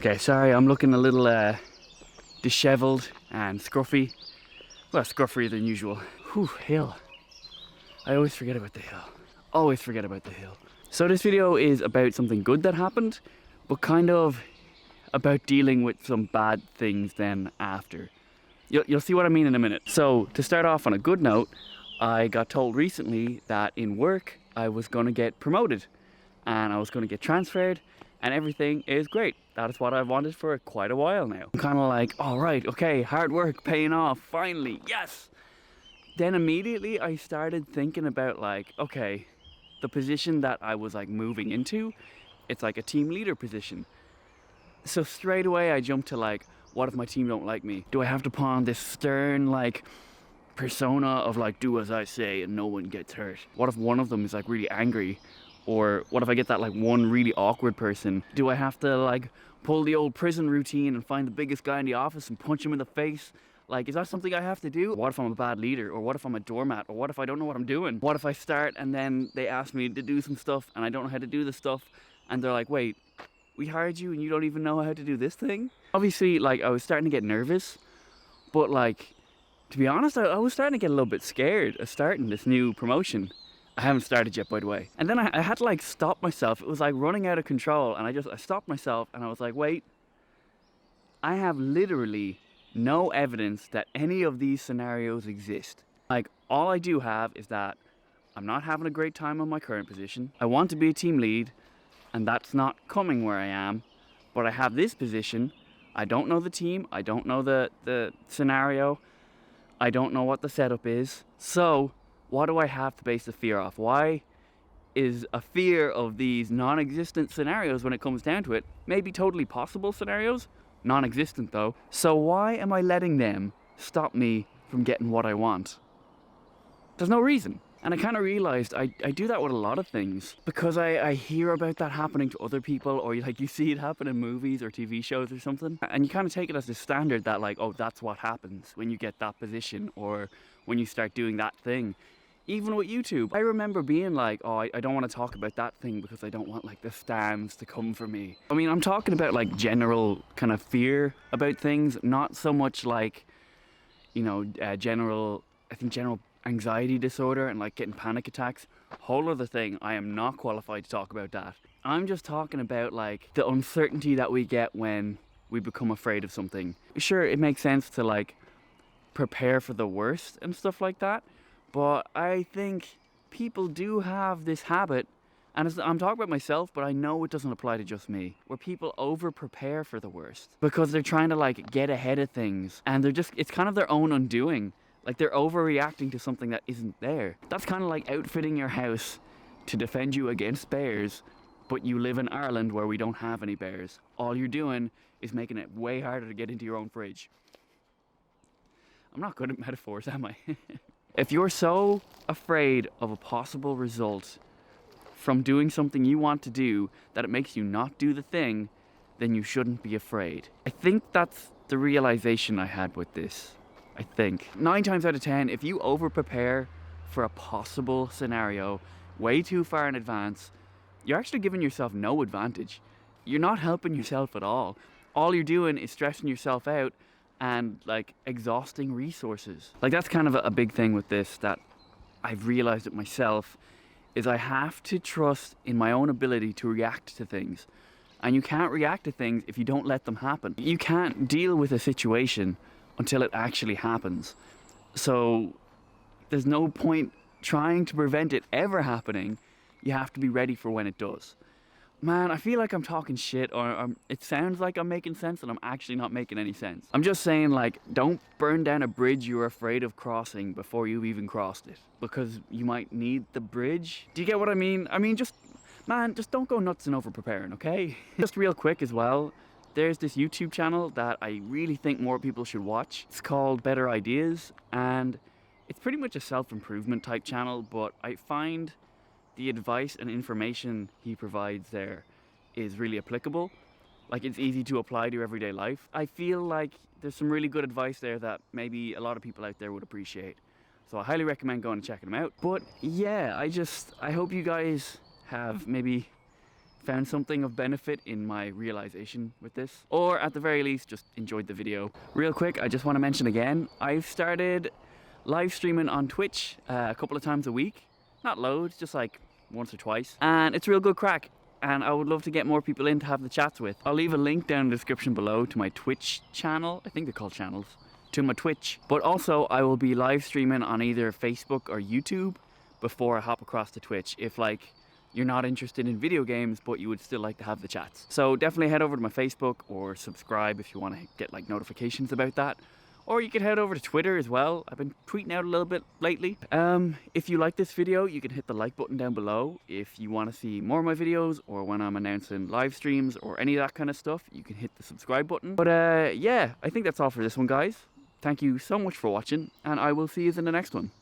Okay, sorry, I'm looking a little disheveled and scruffy. Well, scruffier than usual. Whew, hill. I always forget about the hill. Always forget about the hill. So this video is about something good that happened, but kind of about dealing with some bad things then after. You'll see what I mean in a minute. So to start off on a good note, I got told recently that in work I was going to get promoted and I was going to get transferred and everything is great. That is what I've wanted for quite a while now. I'm kind of like, all right, okay, hard work paying off, finally, yes. Then immediately I started thinking about like, okay, the position that I was like moving into, it's like a team leader position. So straight away I jumped to like, what if my team don't like me? Do I have to put on this stern like persona of like, do as I say and no one gets hurt? What if one of them is like really angry? Or what if I get that like one really awkward person? Do I have to like pull the old prison routine and find the biggest guy in the office and punch him in the face? Like, is that something I have to do? What if I'm a bad leader? Or what if I'm a doormat? Or what if I don't know what I'm doing? What if I start and then they ask me to do some stuff and I don't know how to do the stuff and they're like, wait, we hired you and you don't even know how to do this thing? Obviously, like, I was starting to get nervous, but like, to be honest, I was starting to get a little bit scared of starting this new promotion. I haven't started yet, by the way. And then I had to like stop myself. It was like running out of control and I stopped myself and I was like, wait, I have literally no evidence that any of these scenarios exist. Like, all I do have is that I'm not having a great time on my current position. I want to be a team lead and that's not coming where I am, but I have this position. I don't know the team. I don't know the scenario. I don't know what the setup is. So what do I have to base the fear off? Why is a fear of these non-existent scenarios, when it comes down to it, maybe totally possible scenarios, non-existent though. So why am I letting them stop me from getting what I want? There's no reason. And I kind of realized I do that with a lot of things because I hear about that happening to other people, or like you see it happen in movies or TV shows or something. And you kind of take it as the standard that like, oh, that's what happens when you get that position or when you start doing that thing. Even with YouTube, I remember being like, oh, I don't want to talk about that thing because I don't want like the stands to come for me. I mean, I'm talking about like general kind of fear about things, not so much like, you know, general anxiety disorder and like getting panic attacks. Whole other thing. I am not qualified to talk about that. I'm just talking about like the uncertainty that we get when we become afraid of something. Sure, it makes sense to like prepare for the worst and stuff like that, but I think people do have this habit, and I'm talking about myself, but I know it doesn't apply to just me, where people over prepare for the worst because they're trying to like get ahead of things and it's kind of their own undoing. Like they're overreacting to something that isn't there. That's kind of like outfitting your house to defend you against bears, but you live in Ireland where we don't have any bears. All you're doing is making it way harder to get into your own fridge. I'm not good at metaphors, am I? If you're so afraid of a possible result from doing something you want to do that it makes you not do the thing, then you shouldn't be afraid. I think that's the realization I had with this. I think 9 times out of 10, if you over prepare for a possible scenario way too far in advance, you're actually giving yourself no advantage. You're not helping yourself at all. All you're doing is stressing yourself out and like exhausting resources. Like that's kind of a big thing with this that I've realized it myself, is I have to trust in my own ability to react to things. And you can't react to things if you don't let them happen. You can't deal with a situation until it actually happens. So there's no point trying to prevent it ever happening. You have to be ready for when it does. Man, I feel like I'm talking shit, or it sounds like I'm making sense and I'm actually not making any sense. I'm just saying, like, don't burn down a bridge you're afraid of crossing before you've even crossed it, because you might need the bridge. Do you get what I mean? I mean, just don't go nuts and over preparing, okay? Just real quick as well, there's this YouTube channel that I really think more people should watch. It's called Better Ideas, and it's pretty much a self-improvement type channel, but I find the advice and information he provides there is really applicable. Like, it's easy to apply to your everyday life. I feel like there's some really good advice there that maybe a lot of people out there would appreciate. So I highly recommend going and checking them out. But yeah, I hope you guys have maybe found something of benefit in my realization with this, or at the very least just enjoyed the video. Real quick, I just want to mention again, I've started live streaming on Twitch a couple of times a week. Not loads, just like once or twice, and it's real good crack, and I would love to get more people in to have the chats with. I'll leave a link down in the description below to my Twitch channel. I think they're called channels. To my Twitch, but also I will be live streaming on either Facebook or YouTube before I hop across to Twitch, if like you're not interested in video games but you would still like to have the chats. So definitely head over to my Facebook or subscribe if you want to get like notifications about that, or you could head over to Twitter as well. I've been tweeting out a little bit lately. If you like this video, you can hit the like button down below. If you want to see more of my videos, or when I'm announcing live streams or any of that kind of stuff, you can hit the subscribe button. But yeah, I think that's all for this one, guys. Thank you so much for watching, and I will see you in the next one.